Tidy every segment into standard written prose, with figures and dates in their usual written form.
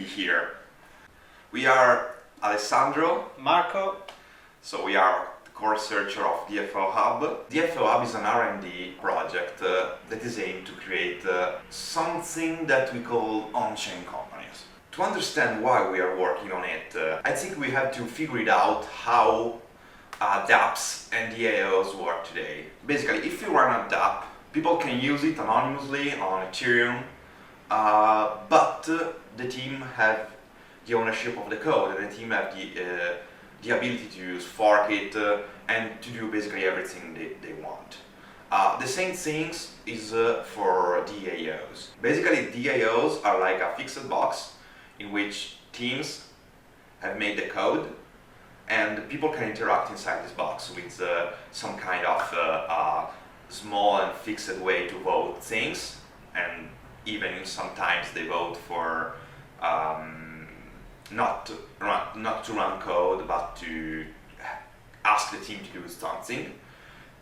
here. We are Alessandro, Marco. so we are the co-researcher of DFOhub. DFOhub is an R&D project that is aimed to create something that we call on-chain companies. To understand why we are working on it, I think we have to figure it out how dApps and DAOs work today. Basically, if you run a dApp, people can use it anonymously on Ethereum, but the team have the ownership of the code, and the team have the ability to use fork it and to do basically everything they want. The same things is for DAOs. Basically, DAOs are like a fixed box in which teams have made the code, and people can interact inside this box with some kind of small and fixed way to vote things, and even sometimes they vote for not to run code, but to ask the team to do something,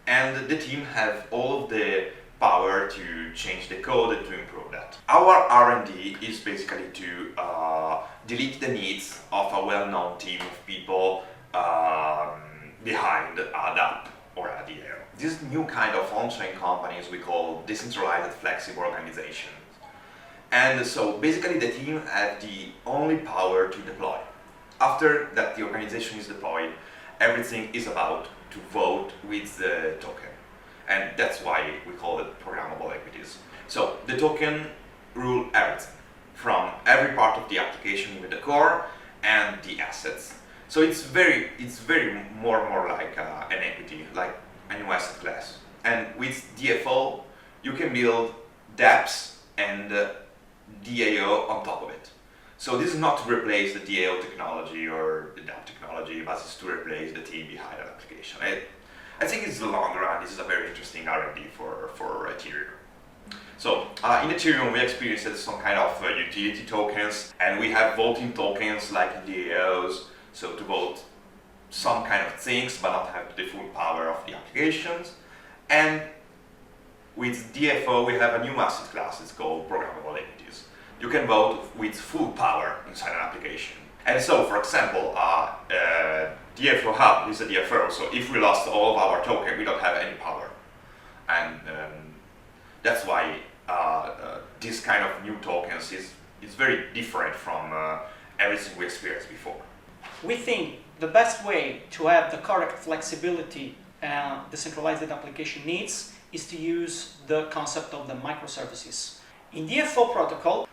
and the team have all of the power to change the code and to improve that. Our R&D is basically to delete the needs of a well-known team of people behind a dApp or a DAO. This new kind of on-chain companies we call decentralized flexible organizations. And so basically the team have the only power to deploy. After that the organization is deployed, everything is about to vote with the token. And that's why we call it Programmable Equities. So the token rule everything, from every part of the application with the core and the assets. So it's very more like an equity, like a new asset class. And with DFO, you can build dApps and DAO on top of it. So this is not to replace the DAO technology or the dApp technology, but it's to replace the team behind an application. I think it's the long run. This is a very interesting R&D for Ethereum. So in Ethereum we experienced some kind of utility tokens, and we have voting tokens like DAOs, so to vote some kind of things but not have the full power of the applications. And with DFO we have a new asset class, it's called Programmable Equities. You can vote with full power inside an application. And so, for example, DFOhub is a DFO, so if we lost all of our token, we don't have any power. And that's why this kind of new tokens is very different from everything we experienced before. We think the best way to have the correct flexibility decentralized application needs is to use the concept of the microservices. In DFO protocol,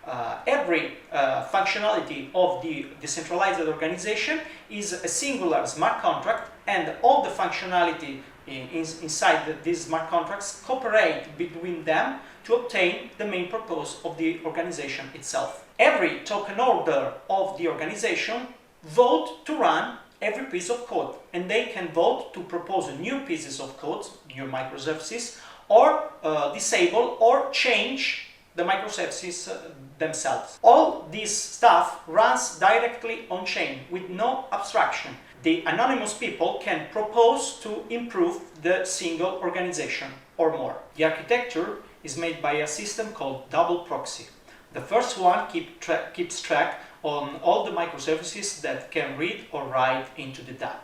every functionality of the decentralized organization is a singular smart contract, and all the functionality inside these smart contracts cooperate between them to obtain the main purpose of the organization itself. Every token order of the organization vote to run every piece of code, and they can vote to propose new pieces of code, new microservices, or disable or change the microservices themselves. All this stuff runs directly on chain with no abstraction. The anonymous people can propose to improve the single organization or more. The architecture is made by a system called double proxy. The first one keeps track on all the microservices that can read or write into the dApp.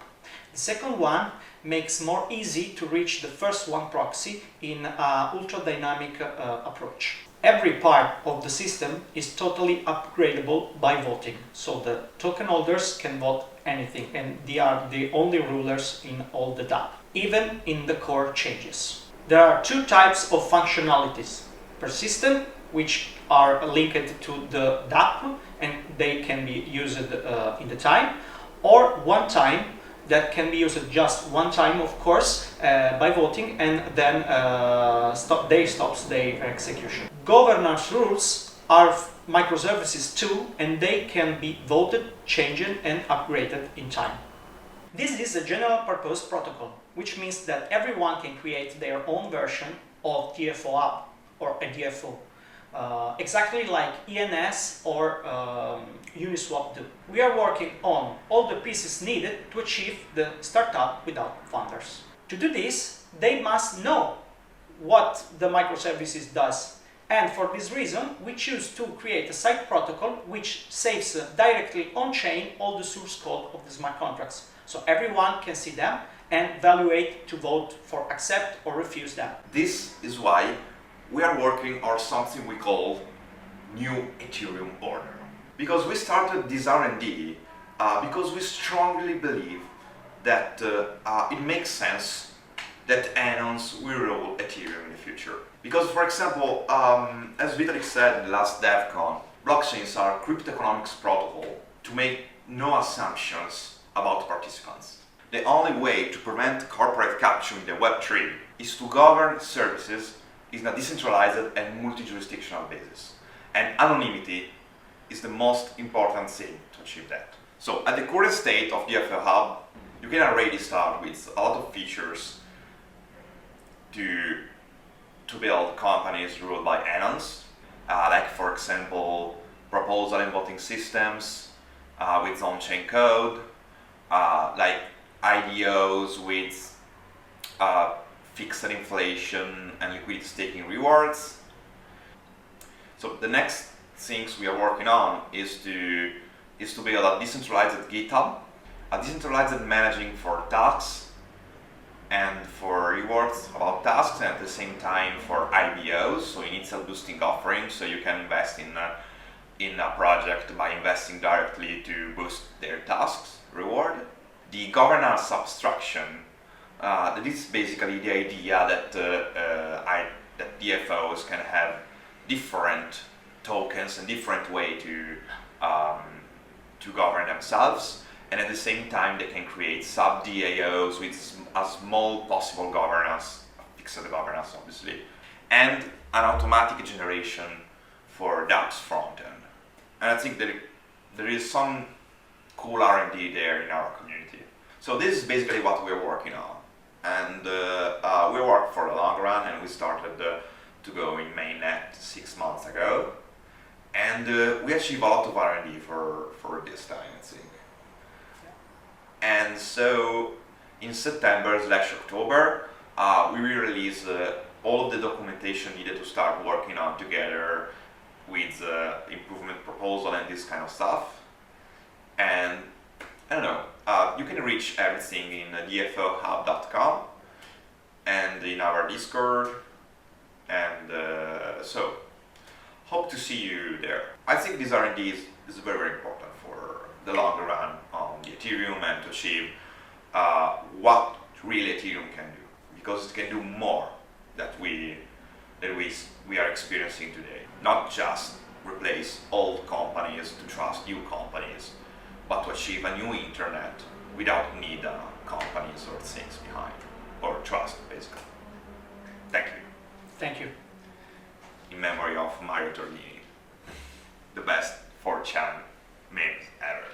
The second one makes more easy to reach the first one proxy in an ultra-dynamic approach. Every part of the system is totally upgradable by voting, so the token holders can vote anything, and they are the only rulers in all the dApp, even in the core changes. There are two types of functionalities: persistent, which are linked to the dApp and they can be used in the time, or one time, that can be used just one time, of course, by voting, and then stops their execution. Governance rules are microservices too, and they can be voted, changed, and upgraded in time. This is a general purpose protocol, which means that everyone can create their own version of DFOhub or a DFO. Exactly like ENS or Uniswap do. We are working on all the pieces needed to achieve the startup without founders. To do this, they must know what the microservices does And for this reason, we choose to create a side protocol which saves directly on-chain all the source code of the smart contracts. So everyone can see them and evaluate to vote for accept or refuse them. This is why we are working on something we call new Ethereum Order. Because we started this R&D because we strongly believe that it makes sense that Anons will rule Ethereum in the future. Because, for example, as Vitalik said in the last DFOhub, blockchains are cryptoeconomics protocol to make no assumptions about participants. The only way to prevent corporate capture in the Web3 is to govern services in a decentralized and multi-jurisdictional basis. And anonymity is the most important thing to achieve that. So at the current state of DFOhub, you can already start with a lot of features to build companies ruled by Anons, like for example, proposal and voting systems with on-chain code, like IDOs with fixed inflation and liquidity staking rewards. So the next things we are working on is to build a decentralized Github, a decentralized managing for tasks and for rewards about tasks, and at the same time for IBOs, so initial boosting offerings, so you can invest in a project by investing directly to boost their tasks reward. The governance abstraction, that is basically the idea that that DFOs can have different tokens and different way to govern themselves, and at the same time they can create sub-DAOs with a small possible governance, fixed governance obviously, and an automatic generation for dApps frontend. And I think that there is some cool R&D there in our community. So this is basically what we're working on. And we worked for the long run, and we started to go in mainnet 6 months ago. And we achieved a lot of R&D for this time, I think. And so in September/October, we will release all of the documentation needed to start working on together with improvement proposal and this kind of stuff. And I don't know, you can reach everything in DFOhub.com and in our Discord. And so, hope to see you there. I think this R&D is very, very important for the long run on the Ethereum and to achieve what really Ethereum can do, because it can do more that we are experiencing today. Not just replace old companies to trust new companies, but to achieve a new internet without need companies or things behind, or trust basically. Thank you. Thank you. In memory of Mario Tordini, the best 4chan memes ever.